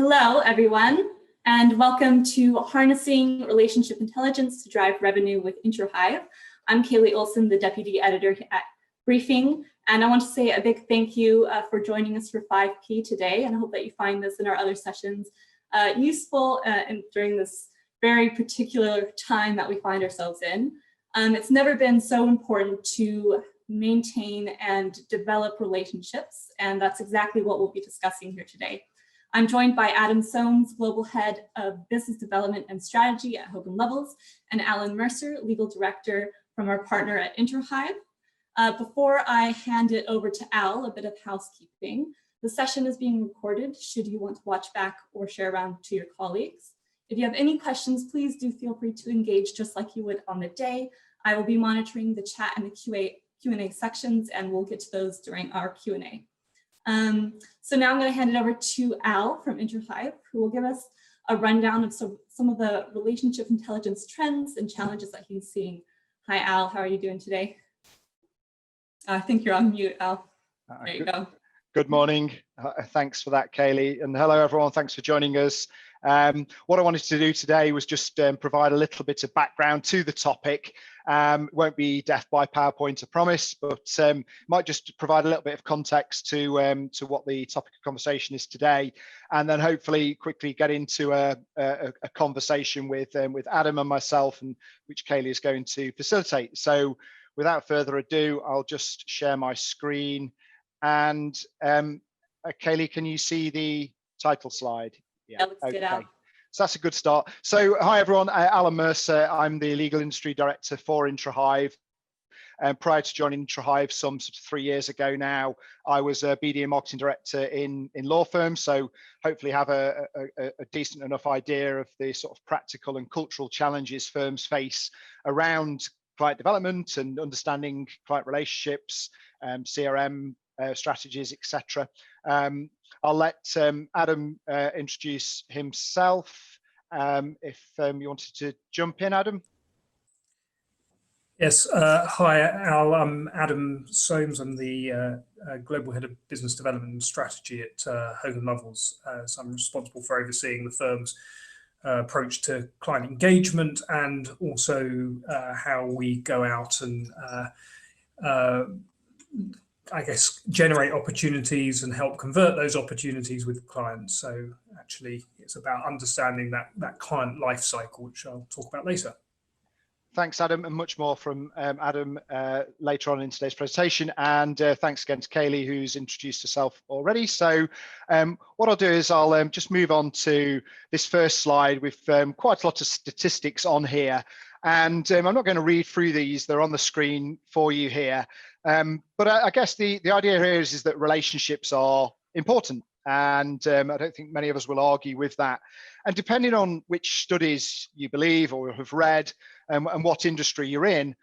Hello, everyone, and welcome to Harnessing Relationship Intelligence to Drive Revenue with Introhive. I'm Kayli Olson, the Deputy Editor at Briefing, and I want to say a big thank you for joining us for 5P today, and I hope that you find this and our other sessions useful during this very particular time that we find ourselves in. It's never been so important to maintain and develop relationships, and that's exactly what we'll be discussing here today. I'm joined by Adam Soames, Global Head of Business Development and Strategy at Hogan Lovells, and Alan Mercer, Legal Director from our partner at Introhive. Before I hand it over to Al, a bit of housekeeping. The session is being recorded should you want to watch back or share around to your colleagues. If you have any questions, please do feel free to engage just like you would on the day. I will be monitoring the chat and the Q&A sections, and we'll get to those during our Q&A. So now I'm going to hand it over to Al from Introhive, who will give us a rundown of some of the relationship intelligence trends and challenges that he's seeing. Hi, Al. How are you doing today? I think you're on mute, Al. There you go. Good morning. Thanks for that, Kayli. And hello, everyone. Thanks for joining us. What I wanted to do today was just provide a little bit of background to the topic. Won't be death by PowerPoint, I promise, but might just provide a little bit of context to what the topic of conversation is today, and then hopefully quickly get into a conversation with Adam and myself, and which Kayli is going to facilitate. So without further ado, I'll just share my screen. And Kayli, can you see the title slide? Yeah, looks good, Al. So that's a good start. So hi, everyone. Alan Mercer. I'm the Legal Industry Director for Introhive. Prior to joining Introhive some 3 years ago now, I was a BD and Marketing Director in law firms. So hopefully have a decent enough idea of the sort of practical and cultural challenges firms face around client development and understanding client relationships, CRM strategies, etc. I'll let Adam introduce himself. If you wanted to jump in, Adam. Yes, hi Al, I'm Adam Soames. I'm the Global Head of Business Development and Strategy at Hogan Lovells. So I'm responsible for overseeing the firm's approach to client engagement, and also how we go out and I guess generate opportunities and help convert those opportunities with clients. So actually it's about understanding that client life cycle, which I'll talk about later. Thanks, Adam, and much more from Adam later on in today's presentation. And thanks again to Kayli, who's introduced herself already. So what I'll do is I'll just move on to this first slide with quite a lot of statistics on here. And I'm not going to read through these, they're on the screen for you here. But I guess the idea here is that relationships are important. And I don't think many of us will argue with that. And depending on which studies you believe or have read and what industry you're in,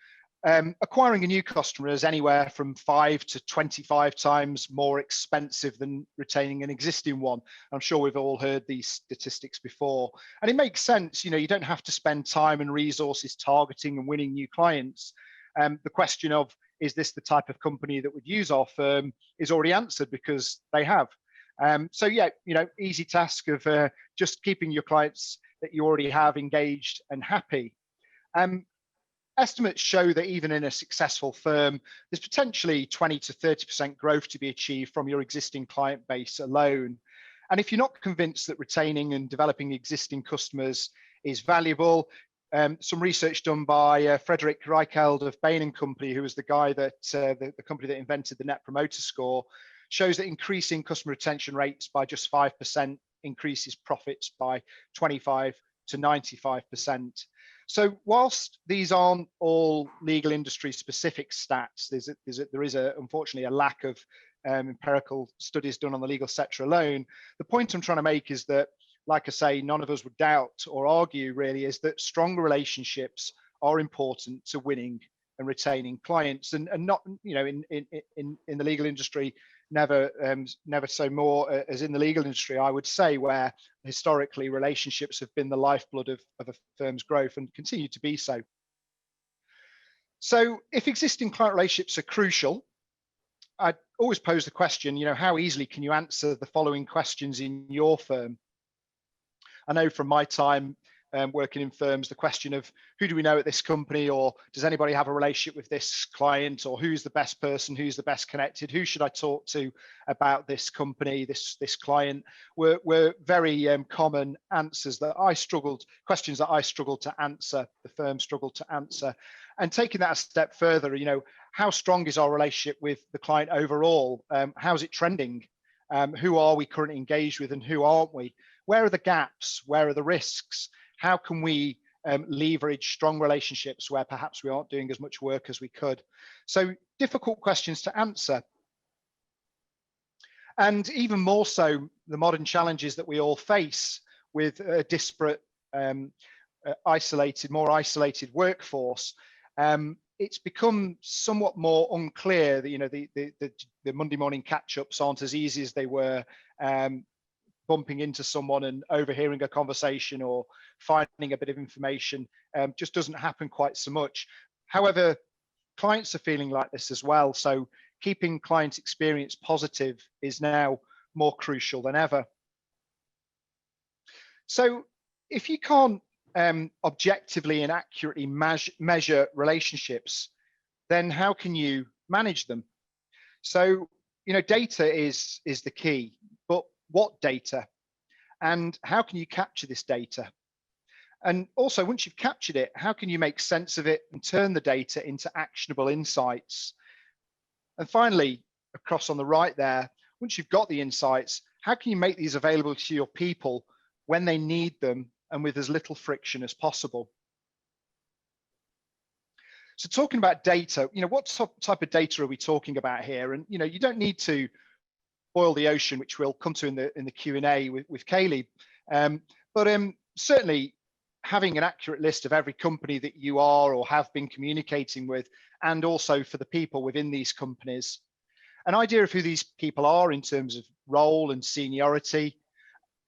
acquiring a new customer is anywhere from 5 to 25 times more expensive than retaining an existing one. I'm sure we've all heard these statistics before. And it makes sense, you know, you don't have to spend time and resources targeting and winning new clients. The question of, is this the type of company that would use our firm, is already answered because they have. So yeah, you know, easy task of just keeping your clients that you already have engaged and happy. Estimates show that even in a successful firm, there's potentially 20 to 30% growth to be achieved from your existing client base alone. And if you're not convinced that retaining and developing existing customers is valuable, some research done by Frederick Reichheld of Bain & Company, who was the guy that the company that invented the Net Promoter Score, shows that increasing customer retention rates by just 5% increases profits by 25 to 95%. So whilst these aren't all legal industry specific stats, there is unfortunately a lack of empirical studies done on the legal sector alone. The point I'm trying to make is that, like I say, none of us would doubt or argue really, is that strong relationships are important to winning and retaining clients, and not, you know, in the legal industry, never so more as in the legal industry, I would say, where historically relationships have been the lifeblood of a firm's growth and continue to be so. So if existing client relationships are crucial, I always pose the question, you know, how easily can you answer the following questions in your firm? I know from my time working in firms, the question of who do we know at this company, or does anybody have a relationship with this client, or who's the best person, who's the best connected, who should I talk to about this company, this client, were very common answers that questions that I struggled to answer, the firm struggled to answer. And taking that a step further, how strong is our relationship with the client overall? How's it trending? Who are we currently engaged with and who aren't we? Where are the gaps? Where are the risks? How can we leverage strong relationships where perhaps we aren't doing as much work as we could? So difficult questions to answer. And even more so, the modern challenges that we all face with a disparate, more isolated workforce. It's become somewhat more unclear that the Monday morning catch-ups aren't as easy as they were. Bumping into someone and overhearing a conversation or finding a bit of information just doesn't happen quite so much. However, clients are feeling like this as well. So keeping client experience positive is now more crucial than ever. So if you can't objectively and accurately measure relationships, then how can you manage them? So, data is the key, but what data? And how can you capture this data? And also, once you've captured it, how can you make sense of it and turn the data into actionable insights? And finally, across on the right there, once you've got the insights, how can you make these available to your people when they need them and with as little friction as possible? So talking about data, what type of data are we talking about here? And you don't need to boil the ocean, which we'll come to in the Q&A with Kayli, but certainly having an accurate list of every company that you are or have been communicating with, and also for the people within these companies, an idea of who these people are in terms of role and seniority,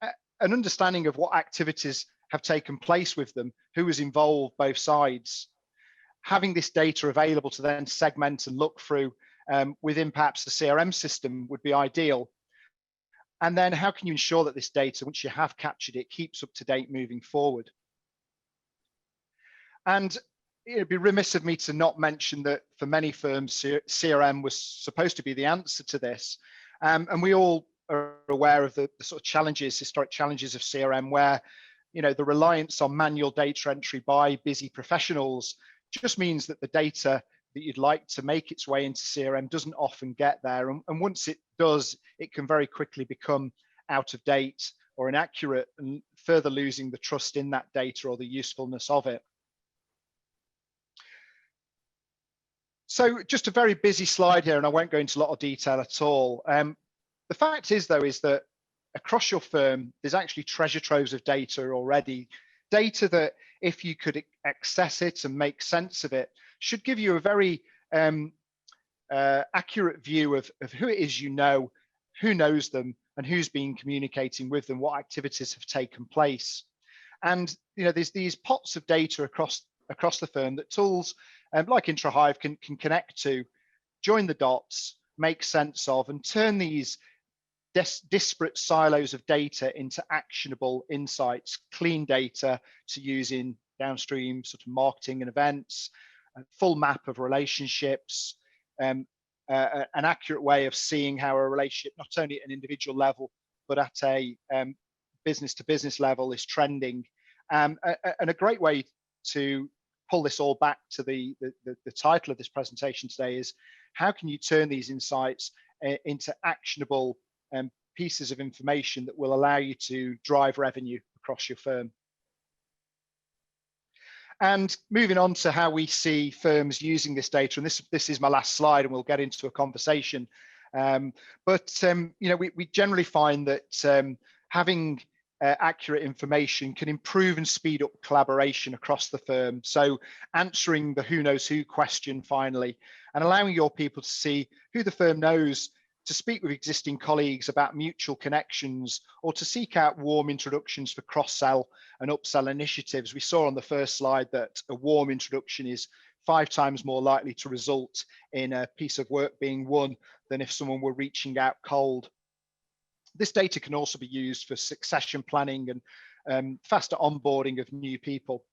an understanding of what activities have taken place with them, who was involved, both sides. Having this data available to then segment and look through within perhaps the CRM system would be ideal. And then how can you ensure that this data, once you have captured it, keeps up to date moving forward? And it'd be remiss of me to not mention that for many firms, CRM was supposed to be the answer to this. And we all are aware of the sort of historic challenges of CRM, where the reliance on manual data entry by busy professionals just means that the data that you'd like to make its way into CRM doesn't often get there. And once it does, it can very quickly become out of date or inaccurate, and further losing the trust in that data or the usefulness of it. So just a very busy slide here, and I won't go into a lot of detail at all. The fact is, though, is that across your firm, there's actually treasure troves of data already. Data that, if you could access it and make sense of it, should give you a very accurate view of who it is who knows them, and who's been communicating with them, what activities have taken place. And there's these pots of data across the firm that tools like Introhive can connect to, join the dots, make sense of, and turn these disparate silos of data into actionable insights, clean data to use in downstream sort of marketing and events, a full map of relationships, an accurate way of seeing how a relationship, not only at an individual level, but at a business to business level, is trending. And a great way to pull this all back to the title of this presentation today is, how can you turn these insights into actionable pieces of information that will allow you to drive revenue across your firm? And moving on to how we see firms using this data, and this is my last slide, and we'll get into a conversation. We generally find that having accurate information can improve and speed up collaboration across the firm. So answering the who knows who question finally, and allowing your people to see who the firm knows, to speak with existing colleagues about mutual connections, or to seek out warm introductions for cross-sell and upsell initiatives. We saw on the first slide that a warm introduction is 5 times more likely to result in a piece of work being won than if someone were reaching out cold. This data can also be used for succession planning faster onboarding of new people.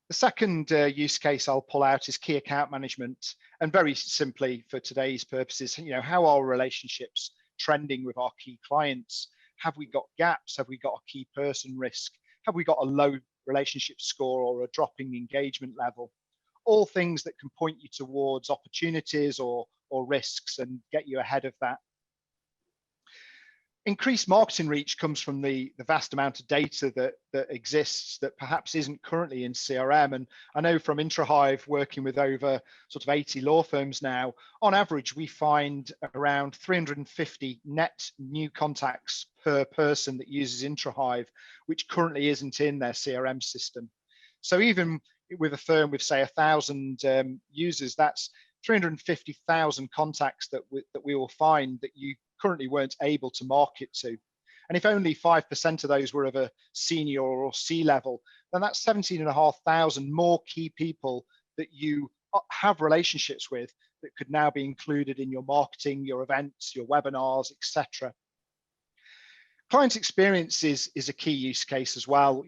The second use case I'll pull out is key account management, and very simply for today's purposes, how are relationships trending with our key clients? Have we got gaps? Have we got a key person risk? Have we got a low relationship score or a dropping engagement level? All things that can point you towards opportunities or risks and get you ahead of that. Increased marketing reach comes from the vast amount of data that exists that perhaps isn't currently in CRM. And I know from Introhive, working with over sort of 80 law firms now, on average, we find around 350 net new contacts per person that uses Introhive, which currently isn't in their CRM system. So even with a firm with, say, 1,000 users, that's 350,000 contacts that we will find that you currently weren't able to market to. And if only 5% of those were of a senior or C level, then that's 17,500 more key people that you have relationships with that could now be included in your marketing, your events, your webinars, etc. Client experience is a key use case as well.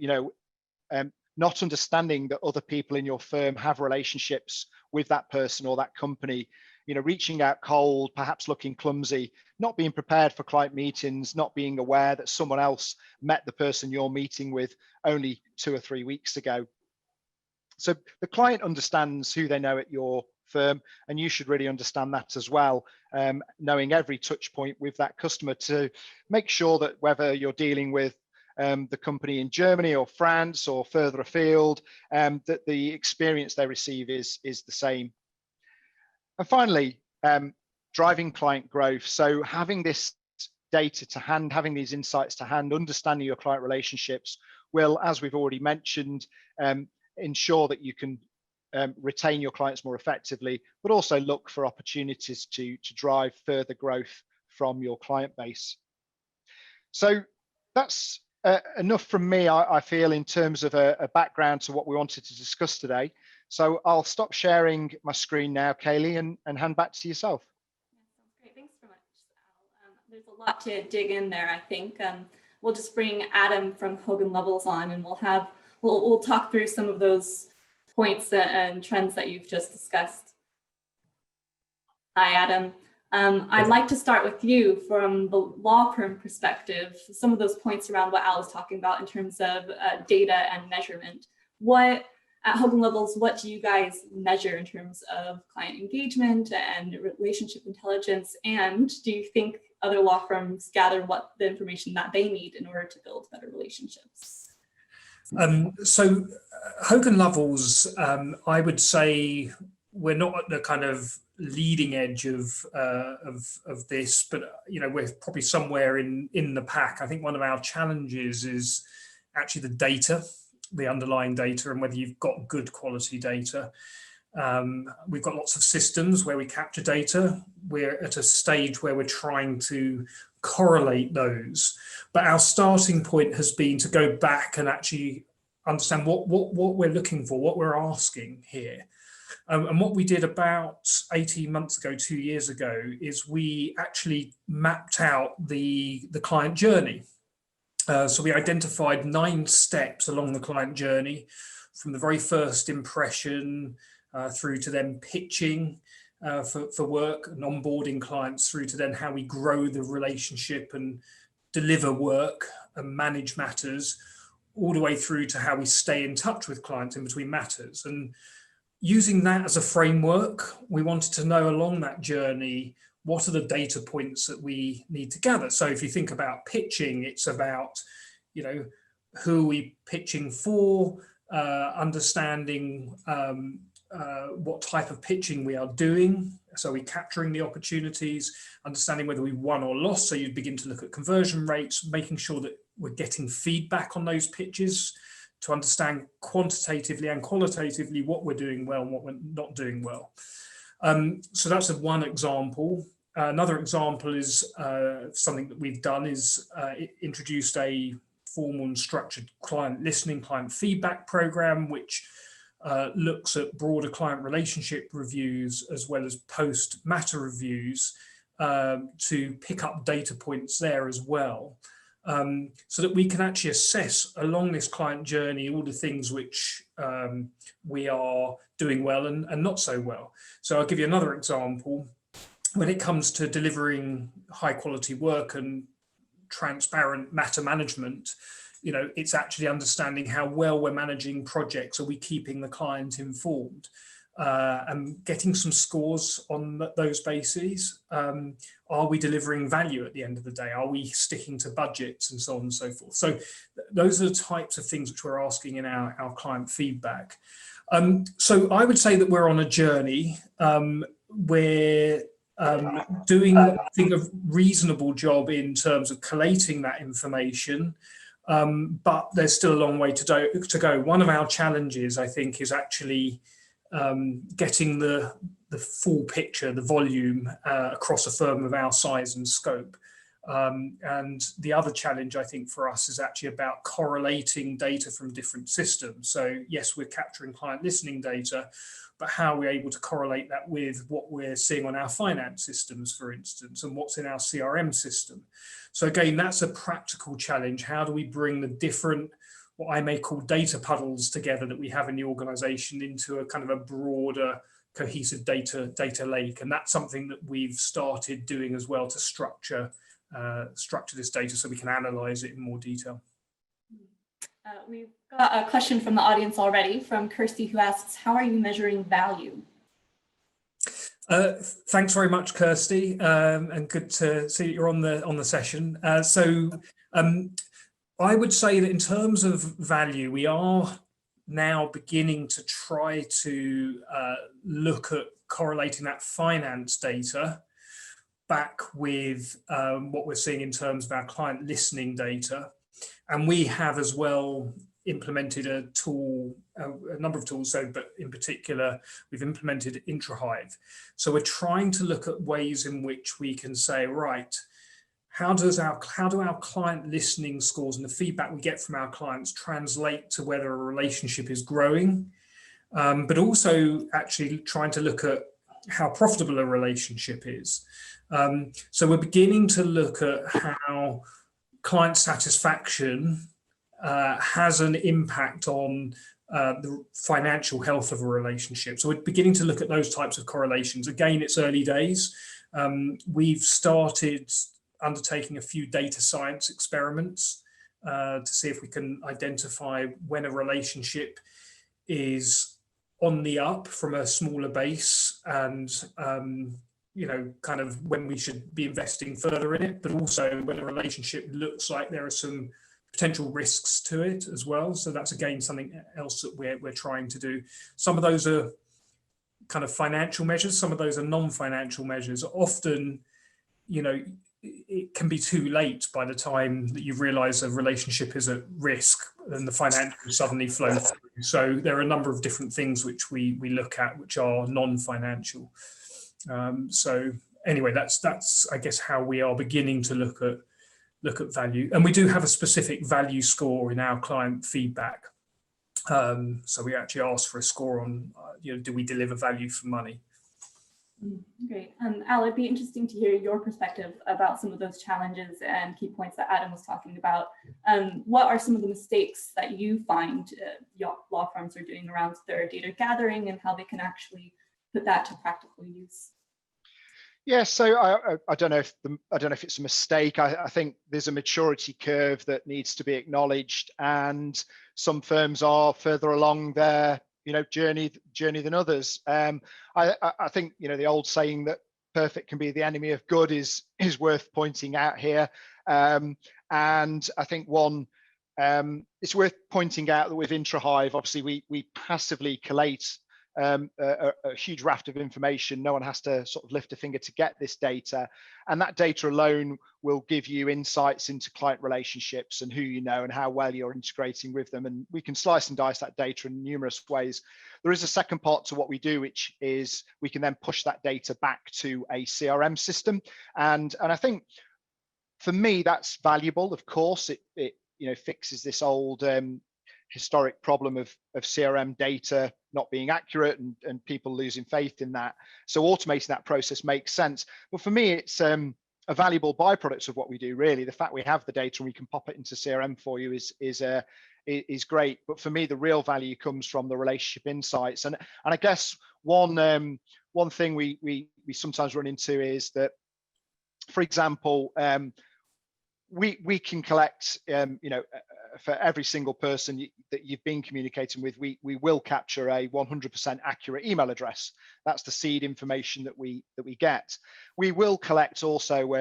Not understanding that other people in your firm have relationships with that person or that company, reaching out cold, perhaps looking clumsy, not being prepared for client meetings, not being aware that someone else met the person you're meeting with only 2 or 3 weeks ago. So the client understands who they know at your firm, and you should really understand that as well, knowing every touch point with that customer to make sure that whether you're dealing with the company in Germany or France or further afield, that the experience they receive is the same. And finally, driving client growth. So having this data to hand, having these insights to hand, understanding your client relationships will, as we've already mentioned, ensure that you can retain your clients more effectively, but also look for opportunities to drive further growth from your client base. So that's enough from me, I feel, in terms of a background to what we wanted to discuss today. So I'll stop sharing my screen now, Kayli, and hand back to yourself. Yeah, sounds great. Thanks so much, Al. There's a lot to dig in there, I think. We'll just bring Adam from Hogan Lovells on, and we'll talk through some of those points and trends that you've just discussed. Hi, Adam. I'd like to start with you from the law firm perspective, some of those points around what Al was talking about in terms of data and measurement. At Hogan Lovells, what do you guys measure in terms of client engagement and relationship intelligence? And do you think other law firms gather what the information that they need in order to build better relationships? So Hogan Lovells, I would say we're not at the kind of leading edge of this, but we're probably somewhere in the pack. I think one of our challenges is actually the data, the underlying data, and whether you've got good quality data. We've got lots of systems where we capture data. We're at a stage where we're trying to correlate those, but our starting point has been to go back and actually understand what we're looking for, what we're asking here. And what we did about 18 months ago, 2 years ago, is we actually mapped out the client journey. So we identified 9 steps along the client journey, from the very first impression through to then pitching for work and onboarding clients, through to then how we grow the relationship and deliver work and manage matters, all the way through to how we stay in touch with clients in between matters. And using that as a framework, we wanted to know along that journey, what are the data points that we need to gather? So if you think about pitching, it's about, who are we pitching for, understanding what type of pitching we are doing. So we're capturing the opportunities, understanding whether we won or lost. So you begin to look at conversion rates, making sure that we're getting feedback on those pitches to understand quantitatively and qualitatively what we're doing well and what we're not doing well. So that's one example. Another example is something that we've done is introduced a formal and structured client listening, client feedback program, which looks at broader client relationship reviews as well as post-matter reviews to pick up data points there as well. so that we can actually assess along this client journey all the things which we are doing well and not so well. So I'll give you another example. When it comes to delivering high quality work and transparent matter management, it's actually understanding how well we're managing projects. Are we keeping the client informed? And getting some scores on those bases. Are we delivering value at the end of the day? Are we sticking to budgets and so on and so forth? So those are the types of things which we're asking in our client feedback. So I would say that we're on a journey. We're doing, I think, a reasonable job in terms of collating that information, but there's still a long way to go. One of our challenges, I think, is actually getting the full picture, the volume across a firm of our size and scope. And the other challenge, I think, for us is actually about correlating data from different systems. So yes, we're capturing client listening data, but how we're able to correlate that with what we're seeing on our finance systems, for instance, and what's in our CRM system. So again, that's a practical challenge. How do we bring the different, what I may call data puddles together that we have in the organization into a kind of a broader cohesive data lake? And that's something that we've started doing as well to structure this data so we can analyze it in more detail. We've got a question from the audience already from Kirsty, who asks, how are you measuring value? Thanks very much, Kirsty, and good to see that you're on the session. I would say that in terms of value, we are now beginning to try to look at correlating that finance data back with what we're seeing in terms of our client listening data. And we have as well implemented a tool, a number of tools, but in particular, we've implemented Introhive. So we're trying to look at ways in which we can say, right, how do our client listening scores and the feedback we get from our clients translate to whether a relationship is growing, but also actually trying to look at how profitable a relationship is. So we're beginning to look at how client satisfaction has an impact on the financial health of a relationship. So we're beginning to look at those types of correlations. Again, it's early days. We've started undertaking a few data science experiments to see if we can identify when a relationship is on the up from a smaller base and kind of when we should be investing further in it, but also when a relationship looks like there are some potential risks to it as well. So that's again something else that we're trying to do. Some of those are kind of financial measures, some of those are non-financial measures. Often, it can be too late by the time that you realize a relationship is at risk and the financials suddenly flow through. So there are a number of different things which we look at which are non-financial. So anyway, that's I guess how we are beginning to look at value, and we do have a specific value score in our client feedback. So we actually ask for a score on do we deliver value for money. Great. Al, it'd be interesting to hear your perspective about some of those challenges and key points that Adam was talking about. What are some of the mistakes that you find law firms are doing around their data gathering and how they can actually put that to practical use? Yeah, so I don't know if it's a mistake. I think there's a maturity curve that needs to be acknowledged, and some firms are further along their journey than others. I think the old saying that perfect can be the enemy of good is worth pointing out here, and I think it's worth pointing out that with Introhive, obviously we passively collate a huge raft of information. No one has to sort of lift a finger to get this data, and that data alone will give you insights into client relationships and who you know and how well you're integrating with them, and we can slice and dice that data in numerous ways. There is a second part to what we do, which is we can then push that data back to a CRM system, and I think for me that's valuable. Of course, it fixes this old historic problem of CRM data not being accurate and people losing faith in that. So automating that process makes sense. But for me, it's a valuable byproduct of what we do, really. The fact we have the data and we can pop it into CRM for you is great. But for me, the real value comes from the relationship insights. And I guess one thing we sometimes run into is that, for example, we can collect, for every single person that you've been communicating with, we will capture a 100% accurate email address. That's the seed information that we get. We will collect also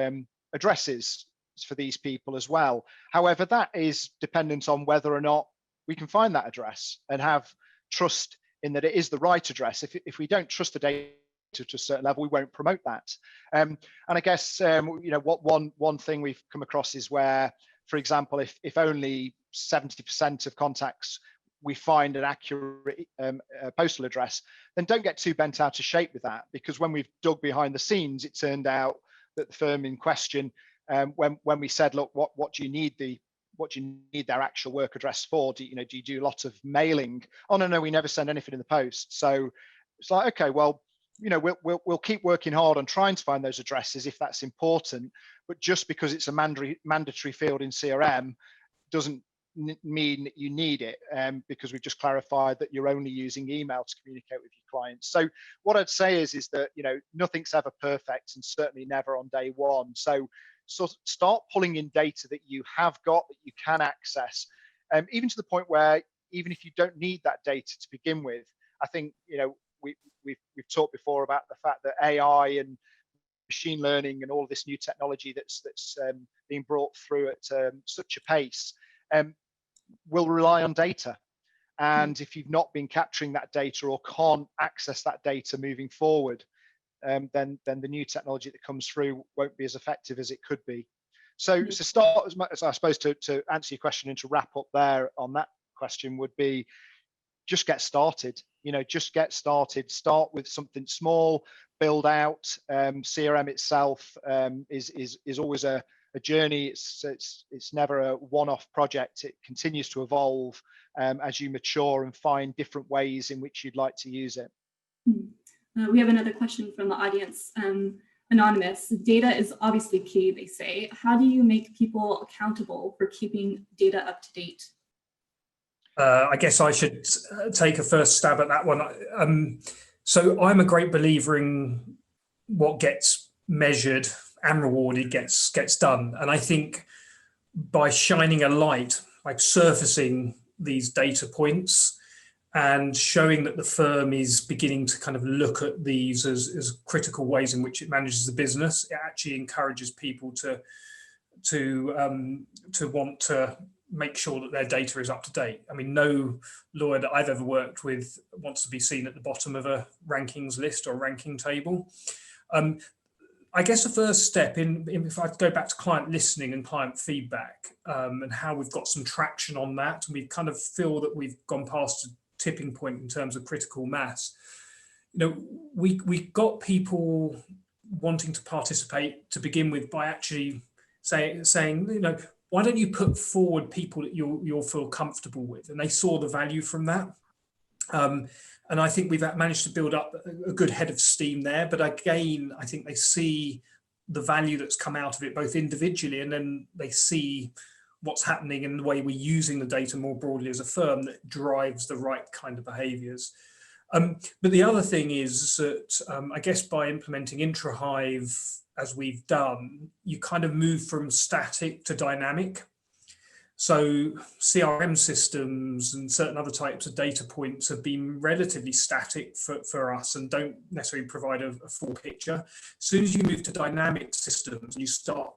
addresses for these people as well. However, that is dependent on whether or not we can find that address and have trust in that it is the right address. If we don't trust the data to a certain level, we won't promote that. And I guess what one thing we've come across is where, for example, if only 70% of contacts we find an accurate postal address, then don't get too bent out of shape with that, because when we've dug behind the scenes, it turned out that the firm in question, when we said, look, what do you need their actual work address for? Do you do lots of mailing? Oh no, we never send anything in the post. So it's like, okay, well, we'll keep working hard on trying to find those addresses if that's important, but just because it's a mandatory field in CRM doesn't mean that you need it, because we've just clarified that you're only using email to communicate with your clients. So what I'd say is that nothing's ever perfect, and certainly never on day one. So start pulling in data that you have got, that you can access, even to the point where even if you don't need that data to begin with. I think we've talked before about the fact that AI and machine learning and all of this new technology that's being brought through at such a pace will rely on data. And if you've not been capturing that data or can't access that data moving forward, then the new technology that comes through won't be as effective as it could be. So to start, as much as I suppose to answer your question and to wrap up there on that question, would be just get started. Just get started. Start with something small, build out. CRM itself is always a journey. It's never a one-off project. It continues to evolve as you mature and find different ways in which you'd like to use it. We have another question from the audience. Anonymous, data is obviously key, they say. How do you make people accountable for keeping data up to date? I guess I should take a first stab at that one. So I'm a great believer in what gets measured and rewarded gets done. And I think by shining a light, like surfacing these data points and showing that the firm is beginning to kind of look at these as critical ways in which it manages the business, it actually encourages people to want to make sure that their data is up to date. I mean, no lawyer that I've ever worked with wants to be seen at the bottom of a rankings list or ranking table. I guess the first step if I go back to client listening and client feedback, and how we've got some traction on that, and we kind of feel that we've gone past a tipping point in terms of critical mass. We got people wanting to participate to begin with by actually saying, why don't you put forward people that you'll feel comfortable with? And they saw the value from that. And I think we've managed to build up a good head of steam there. But again, I think they see the value that's come out of it, both individually, and then they see what's happening in the way we're using the data more broadly as a firm that drives the right kind of behaviours. But the other thing is that I guess by implementing Introhive, as we've done, you kind of move from static to dynamic. So CRM systems and certain other types of data points have been relatively static for us and don't necessarily provide a full picture. As soon as you move to dynamic systems, you start,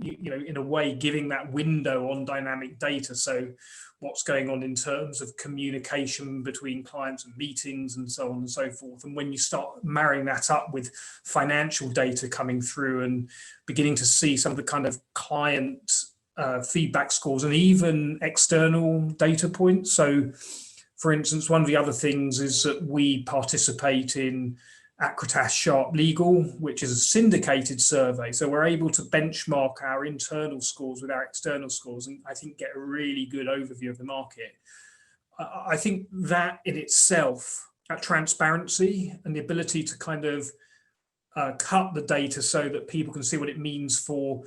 in a way, giving that window on dynamic data. So what's going on in terms of communication between clients and meetings and so on and so forth. And when you start marrying that up with financial data coming through and beginning to see some of the kind of client feedback scores and even external data points. So, for instance, one of the other things is that we participate in Acritas Sharp Legal, which is a syndicated survey. So we're able to benchmark our internal scores with our external scores and I think get a really good overview of the market. I think that in itself, that transparency and the ability to kind of cut the data so that people can see what it means for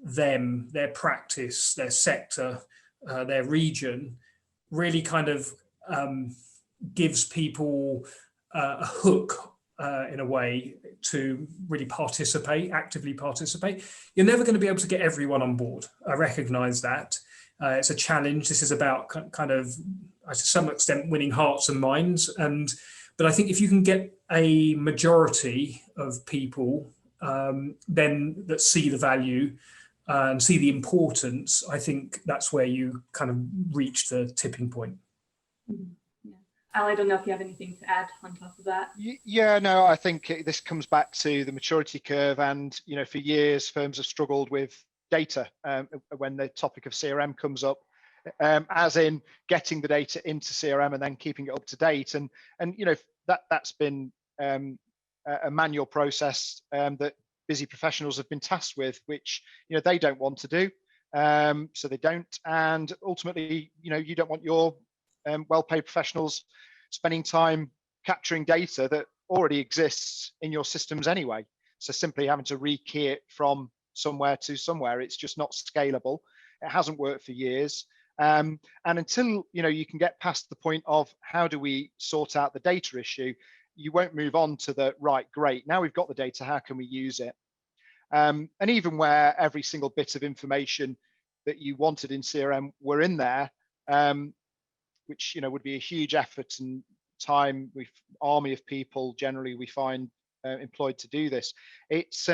them, their practice, their sector, their region, really kind of gives people a hook in a way to really participate, actively participate. You're never going to be able to get everyone on board. I recognize that. It's a challenge. This is about kind of, to some extent, winning hearts and minds. But I think if you can get a majority of people then that see the value and see the importance, I think that's where you kind of reach the tipping point. Yeah. Al, I don't know if you have anything to add on top of that. Yeah, no, I think this comes back to the maturity curve, and for years firms have struggled with data when the topic of CRM comes up, as in getting the data into CRM and then keeping it up to date, and that's been a manual process that busy professionals have been tasked with, which they don't want to do, so they don't, and ultimately you don't want your well-paid professionals spending time capturing data that already exists in your systems anyway. So simply having to rekey it from somewhere to somewhere, it's just not scalable. It hasn't worked for years. And until you can get past the point of how do we sort out the data issue, you won't move on to the right, great, now we've got the data, how can we use it? And even where every single bit of information that you wanted in CRM were in there, which would be a huge effort and time, army of people generally we find employed to do this. It's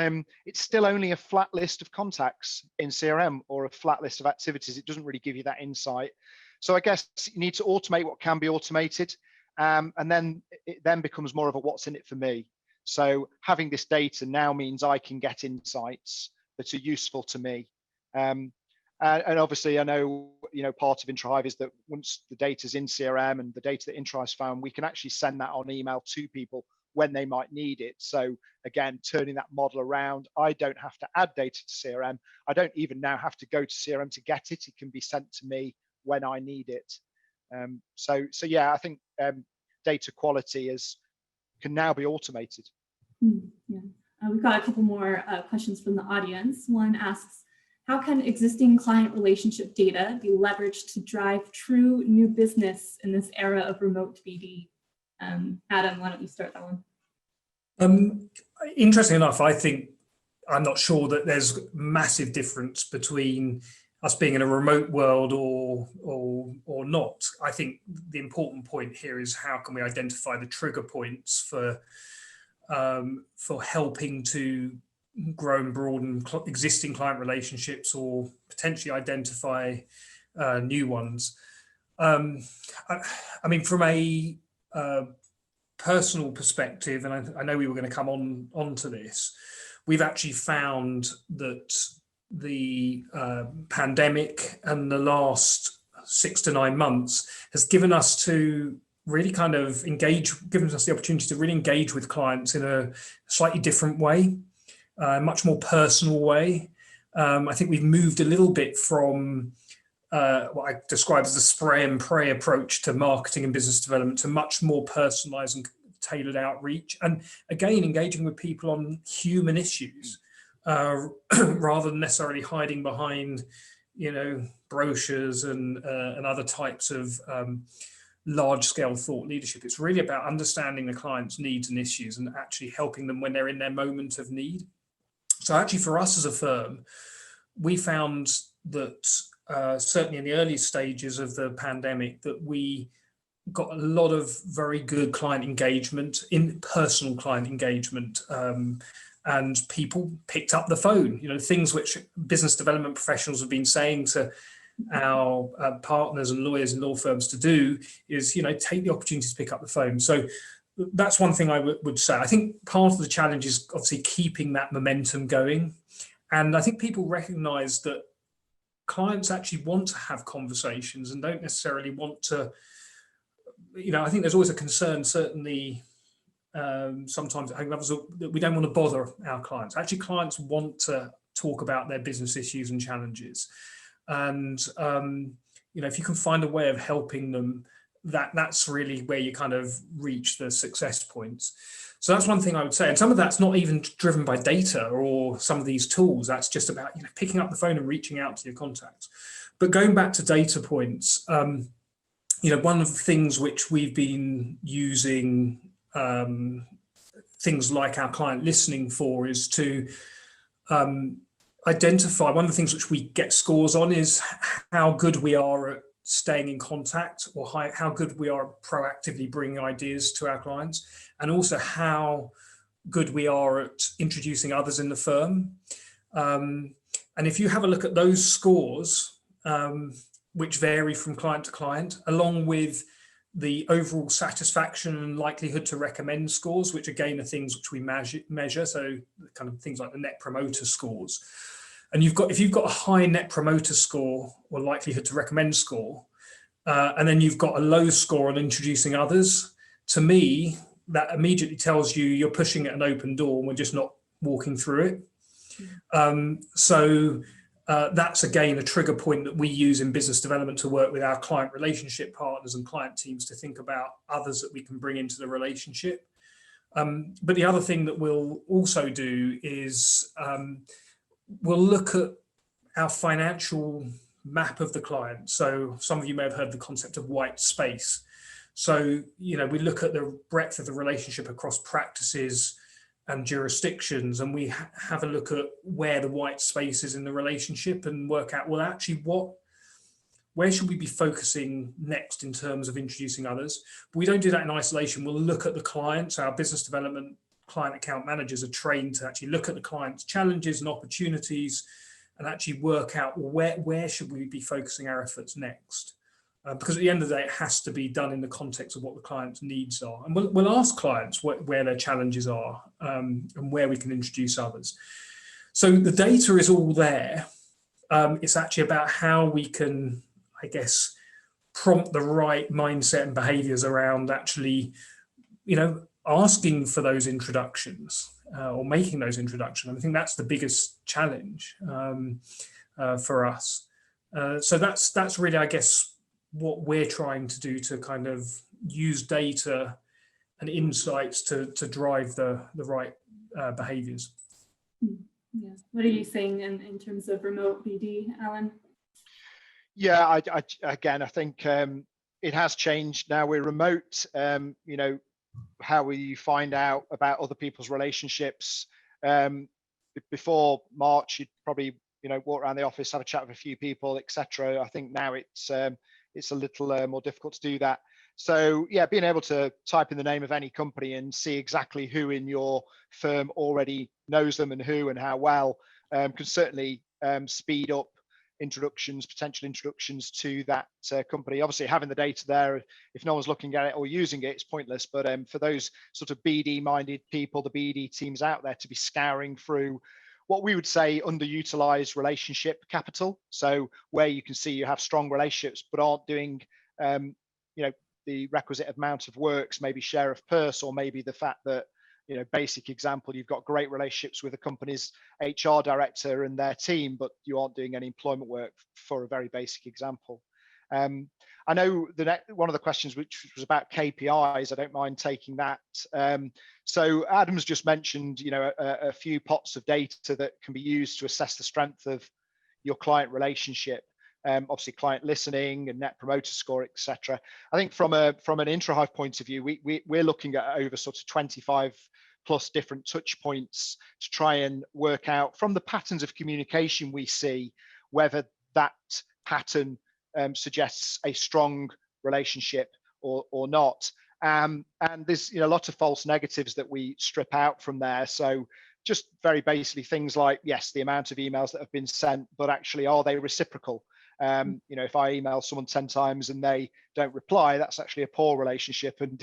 still only a flat list of contacts in CRM or a flat list of activities. It doesn't really give you that insight. So I guess you need to automate what can be automated, and then it then becomes more of a what's in it for me. So having this data now means I can get insights that are useful to me. And obviously, I know, part of Introhive is that once the data's in CRM and the data that Introhive's found, we can actually send that on email to people when they might need it. So again, turning that model around, I don't have to add data to CRM. I don't even now have to go to CRM to get it. It can be sent to me when I need it. So yeah, I think data quality can now be automated. Yeah. We've got a couple more questions from the audience. One asks, how can existing client relationship data be leveraged to drive true new business in this era of remote BD? Adam, why don't you start that one? Interesting enough, I'm not sure that there's massive difference between us being in a remote world or not. I think the important point here is how can we identify the trigger points for helping to grow and broaden existing client relationships or potentially identify new ones. I mean, from a personal perspective, and I know we were going to come on to this, we've actually found that the pandemic and the last 6 to 9 months has given us to really kind of given us the opportunity to really engage with clients in a slightly different way, much more personal way. I think we've moved a little bit from what I describe as the spray and pray approach to marketing and business development to much more personalized and tailored outreach. And again, engaging with people on human issues rather than necessarily hiding behind, brochures and other types of large-scale thought leadership. It's really about understanding the client's needs and issues and actually helping them when they're in their moment of need. So actually for us as a firm, we found that certainly in the early stages of the pandemic that we got a lot of very good client engagement, in personal client engagement, and people picked up the phone. Things which business development professionals have been saying to our partners and lawyers and law firms to do is, take the opportunity to pick up the phone. So that's one thing I would say. I think part of the challenge is obviously keeping that momentum going. And I think people recognize that clients actually want to have conversations and don't necessarily want to, I think there's always a concern, certainly sometimes at Hogan Lovells, that we don't want to bother our clients. Actually, clients want to talk about their business issues and challenges. And, if you can find a way of helping them that's really where you kind of reach the success points. So that's one thing I would say. And some of that's not even driven by data or some of these tools. That's just about, picking up the phone and reaching out to your contacts. But going back to data points, one of the things which we've been using things like our client listening for is to identify, one of the things which we get scores on is how good we are at staying in contact, or how good we are proactively bringing ideas to our clients, and also how good we are at introducing others in the firm. And if you have a look at those scores, which vary from client to client, along with the overall satisfaction and likelihood to recommend scores, which again are things which we measure, so kind of things like the net promoter scores. And if you've got a high net promoter score or likelihood to recommend score, and then you've got a low score on introducing others, to me, that immediately tells you you're pushing at an open door and we're just not walking through it. So that's again a trigger point that we use in business development to work with our client relationship partners and client teams to think about others that we can bring into the relationship. But the other thing that we'll also do is we'll look at our financial map of the client. So some of you may have heard the concept of white space. So, we look at the breadth of the relationship across practices and jurisdictions, and we have a look at where the white space is in the relationship and work out, well, actually, where should we be focusing next in terms of introducing others? But we don't do that in isolation. We'll look at the clients. Our business development client account managers are trained to actually look at the client's challenges and opportunities and actually work out, well, where should we be focusing our efforts next? Because at the end of the day, it has to be done in the context of what the client's needs are. And we'll ask clients where their challenges are and where we can introduce others. So the data is all there. It's actually about how we can, I guess, prompt the right mindset and behaviors around actually, asking for those introductions or making those introductions. I think that's the biggest challenge for us. So that's really, I guess, what we're trying to do to kind of use data and insights to drive the right behaviors. Yeah. What are you saying in terms of remote BD, Alan? Yeah, I think it has changed. Now we're remote. How will you find out about other people's relationships? Before March, you'd probably walk around the office, have a chat with a few people, etc. I think now it's a little more difficult to do that. So yeah, being able to type in the name of any company and see exactly who in your firm already knows them and who and how well can certainly speed up potential introductions to that company. Obviously, having the data there, if no one's looking at it or using it, it's pointless. But for those sort of BD-minded people, the BD teams out there to be scouring through what we would say underutilized relationship capital. So where you can see you have strong relationships but aren't doing the requisite amount of works, maybe share of purse, or maybe the fact that basic example, you've got great relationships with a company's HR director and their team, but you aren't doing any employment work, for a very basic example. I know one of the questions which was about KPIs, I don't mind taking that. So Adam's just mentioned, a few pots of data that can be used to assess the strength of your client relationship. Obviously client listening and net promoter score, etc. I think from an Introhive point of view, we're looking at over sort of 25 plus different touch points to try and work out from the patterns of communication we see whether that pattern suggests a strong relationship or not. And there's a lot of false negatives that we strip out from there. So just very basically things like, yes, the amount of emails that have been sent, but actually, are they reciprocal? If I email someone 10 times and they don't reply, that's actually a poor relationship, and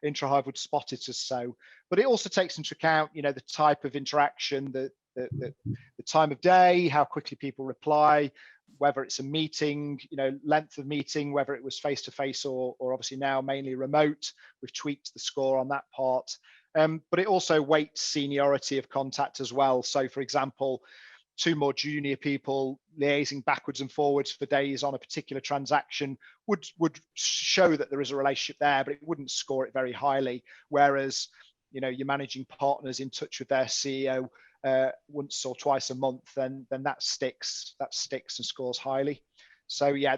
Introhive would spot it as so. But it also takes into account, the type of interaction, the time of day, how quickly people reply, whether it's a meeting, length of meeting, whether it was face-to-face or obviously now mainly remote. We've tweaked the score on that part. But it also weights seniority of contact as well. So for example, two more junior people liaising backwards and forwards for days on a particular transaction would show that there is a relationship there, but it wouldn't score it very highly. Whereas, your managing partners in touch with their CEO once or twice a month, then that sticks and scores highly. So yeah,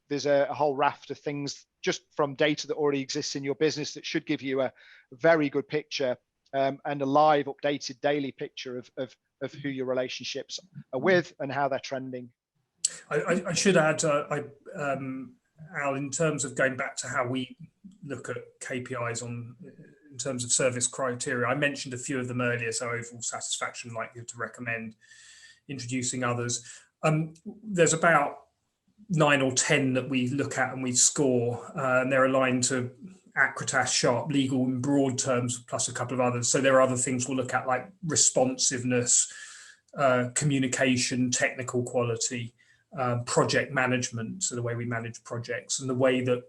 there's a whole raft of things just from data that already exists in your business that should give you a very good picture and a live, updated daily picture of who your relationships are with and how they're trending. I should add, Al, in terms of going back to how we look at KPIs in terms of service criteria, I mentioned a few of them earlier, so overall satisfaction, likelihood to recommend, introducing others. There's about 9 or 10 that we look at and we score, and they're aligned to Acritas, Sharp, legal in broad terms, plus a couple of others. So there are other things we'll look at, like responsiveness, communication, technical quality, project management, so the way we manage projects, and the way that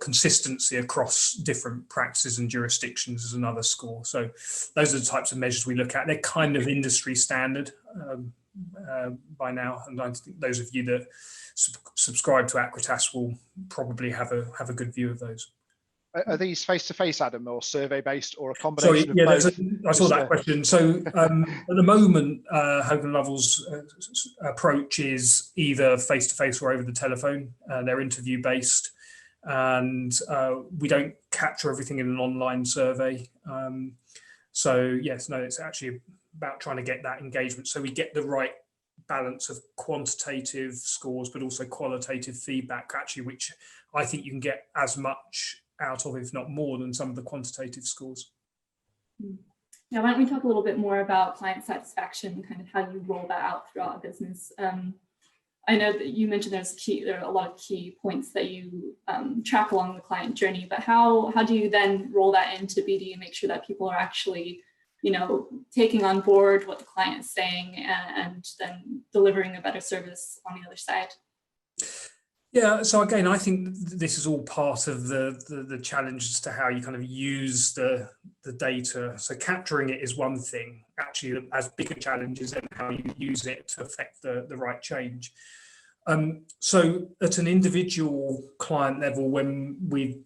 consistency across different practices and jurisdictions is another score. So those are the types of measures we look at. They're kind of industry standard by now, and I think those of you that subscribe to Acritas will probably have a good view of those. Are these face-to-face, Adam, or survey-based, or a combination of both? I saw that question. So at the moment, Hogan Lovells' approach is either face-to-face or over the telephone. They're interview-based, and we don't capture everything in an online survey. It's actually about trying to get that engagement, so we get the right balance of quantitative scores, but also qualitative feedback, actually, which I think you can get as much out of, if not more, than some of the quantitative scores. Now, why don't we talk a little bit more about client satisfaction, kind of how you roll that out throughout a business. I know that you mentioned there are a lot of key points that you track along the client journey, but how do you then roll that into BD and make sure that people are actually taking on board what the client is saying and then delivering a better service on the other side? Yeah, so again, I think this is all part of the challenge as to how you kind of use the data. So capturing it is one thing, actually as big a challenge is how you use it to affect the right change. So at an individual client level, when we've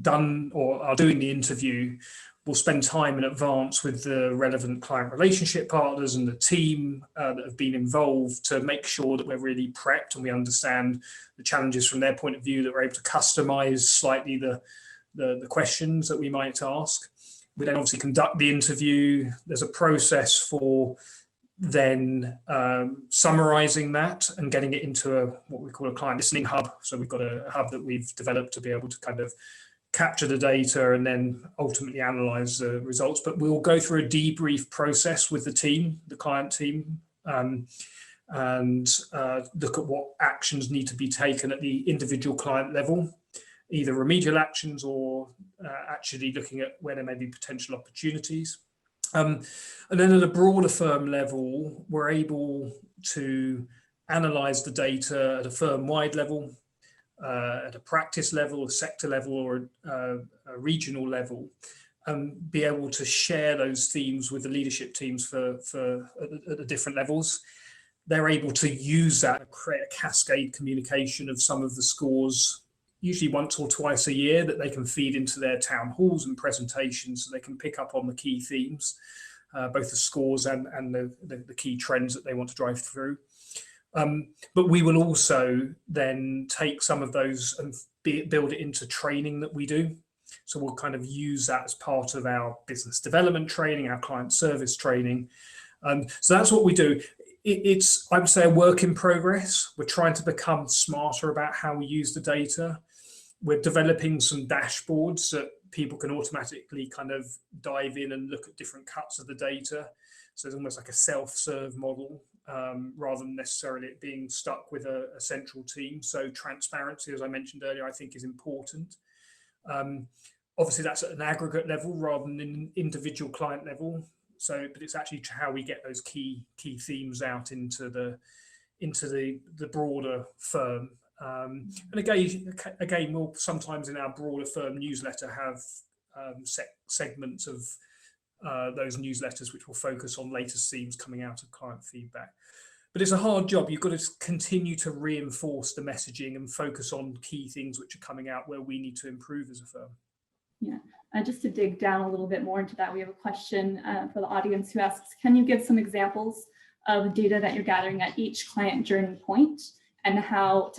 done or are doing the interview, we'll spend time in advance with the relevant client relationship partners and the team that have been involved to make sure that we're really prepped and we understand the challenges from their point of view, that we're able to customize slightly the questions that we might ask. We then obviously conduct the interview. There's a process for then summarizing that and getting it into what we call a client listening hub. So we've got a hub that we've developed to be able to kind of capture the data and then ultimately analyze the results. But we'll go through a debrief process with the team, the client team, and look at what actions need to be taken at the individual client level, either remedial actions or actually looking at where there may be potential opportunities. And then at a broader firm level, we're able to analyze the data at a firm-wide level, at a practice level, a sector level, or a regional level, and be able to share those themes with the leadership teams at the different levels. They're able to use that to create a cascade communication of some of the scores, usually once or twice a year, that they can feed into their town halls and presentations, so they can pick up on the key themes, both the scores and the key trends that they want to drive through. But we will also then take some of those and build it into training that we do. So we'll kind of use that as part of our business development training, our client service training. So that's what we do. It's, I would say, a work in progress. We're trying to become smarter about how we use the data. We're developing some dashboards that people can automatically kind of dive in and look at different cuts of the data. So it's almost like a self-serve model, rather than necessarily it being stuck with a central team. So transparency, as I mentioned earlier, I think is important. Obviously, that's at an aggregate level rather than an individual client level. So, but it's actually how we get those key themes out into the broader firm. And again, we'll sometimes in our broader firm newsletter have segments of those newsletters, which will focus on latest themes coming out of client feedback. But it's a hard job. You've got to continue to reinforce the messaging and focus on key things which are coming out where we need to improve as a firm. Yeah, just to dig down a little bit more into that, we have a question for the audience who asks, can you give some examples of data that you're gathering at each client journey point and how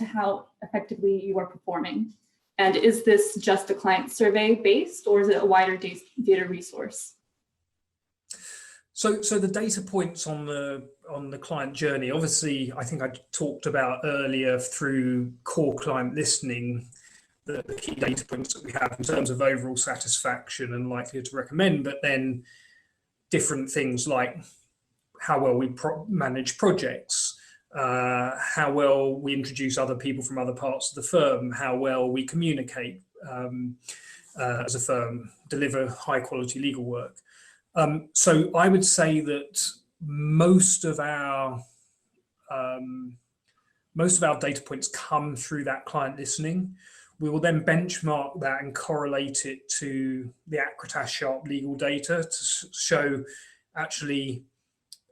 effectively you are performing? And is this just a client survey based, or is it a wider data resource? So the data points on the client journey, obviously, I think I talked about earlier through core client listening, the key data points that we have in terms of overall satisfaction and likelihood to recommend, but then different things like how well we manage projects, how well we introduce other people from other parts of the firm, how well we communicate as a firm, deliver high quality legal work. So I would say that most of our data points come through that client listening. We will then benchmark that and correlate it to the Acritas Sharp legal data to show actually,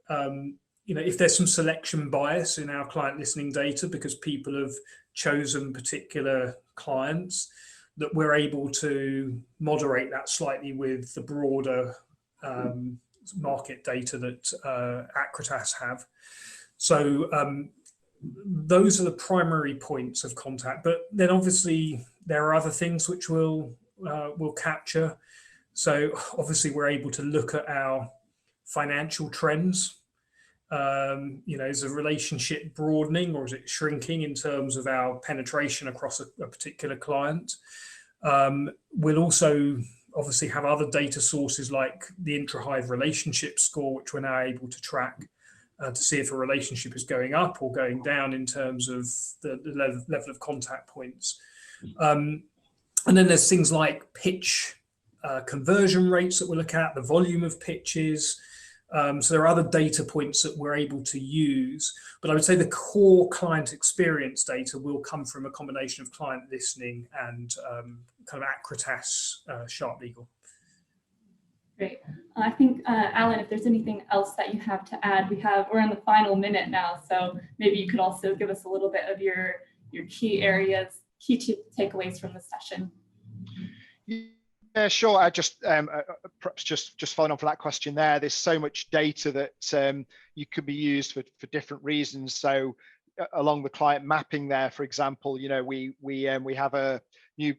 if there's some selection bias in our client listening data because people have chosen particular clients, that we're able to moderate that slightly with the broader market data that Acritas have. So those are the primary points of contact, but then obviously there are other things which we'll capture. So obviously we're able to look at our financial trends. Is a relationship broadening or is it shrinking in terms of our penetration across a particular client? We'll also obviously have other data sources like the Introhive relationship score, which we're now able to track to see if a relationship is going up or going down in terms of the level of contact points. And then there's things like pitch conversion rates that we look at, the volume of pitches. So there are other data points that we're able to use, but I would say the core client experience data will come from a combination of client listening and kind of Acritas Sharp Legal. Great. I think, Alan, if there's anything else that you have to add, we're in the final minute now, so maybe you could also give us a little bit of your key areas, key takeaways from the session. Yeah, sure. I just perhaps just following on for that question there. There's so much data that you could be used for different reasons. So along the client mapping there, for example, we have a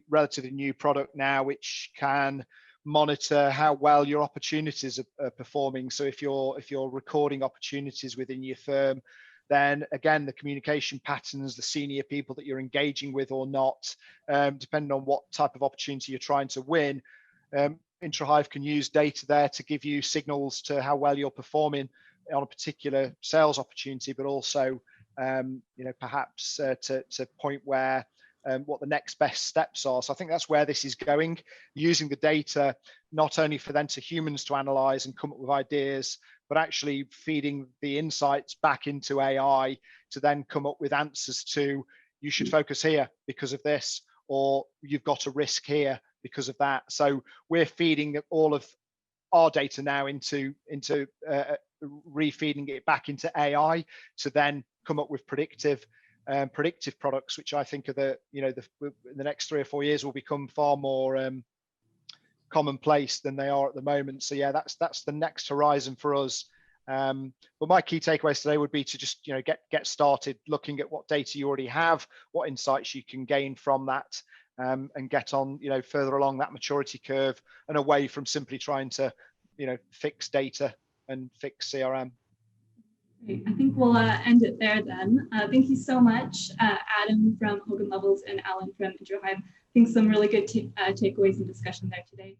relatively new product now which can monitor how well your opportunities are performing. So if you're recording opportunities within your firm, then again, the communication patterns, the senior people that you're engaging with or not, depending on what type of opportunity you're trying to win, Introhive can use data there to give you signals to how well you're performing on a particular sales opportunity, but also, perhaps to point where what the next best steps are. So I think that's where this is going, using the data not only for then to humans to analyze and come up with ideas, but actually feeding the insights back into AI to then come up with answers to, you should focus here because of this, or you've got a risk here because of that. So we're feeding all of our data now into refeeding it back into AI to then come up with predictive products, which I think are in the next 3 or 4 years will become far more commonplace than they are at the moment. So yeah, that's the next horizon for us. But my key takeaways today would be to just get started looking at what data you already have, what insights you can gain from that, and get on further along that maturity curve and away from simply trying to fix data and fix CRM. Great. I think we'll end it there then. Thank you so much, Adam from Hogan Lovells and Alan from Introhive. I think some really good takeaways and discussion there today.